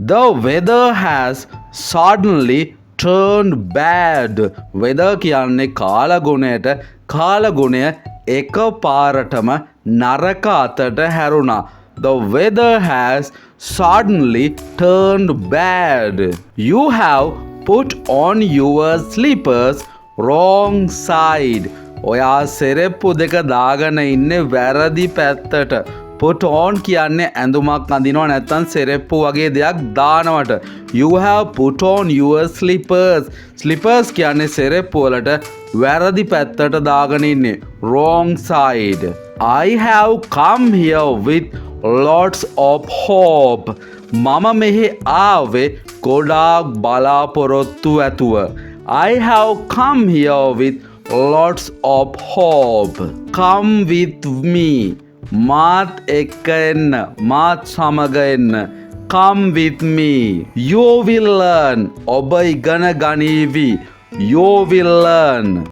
The weather has suddenly turned bad. weather කියන්නේ කාලගුණය එකපාරටම නරක අතට හැරුණා. The weather has suddenly turned bad. You have put on your slippers wrong side. ඔයා සෙරෙප්පු දෙක දාගෙන ඉන්නේ වැරදි පැත්තට. put on කියන්නේ ඇඳුමක් අඳිනවා නැත්නම් සෙරෙප්පු වගේ දෙයක් දානවට. You have put on your slippers. slippers කියන්නේ සෙරෙප්පු වලට වැරදි පැත්තට දාගෙන ඉන්නේ. wrong side. I have come here with lots of hope. මම මෙහි ආවේ ගොඩාක් බලාපොරොත්තු ඇතුව. I have come here with lots of hope. Come with me. මාත් එක්ක එන්න. මාත් සමග එන්න. Come with me. You will learn. ඔබ ඉගෙන ගනීවි. You will learn.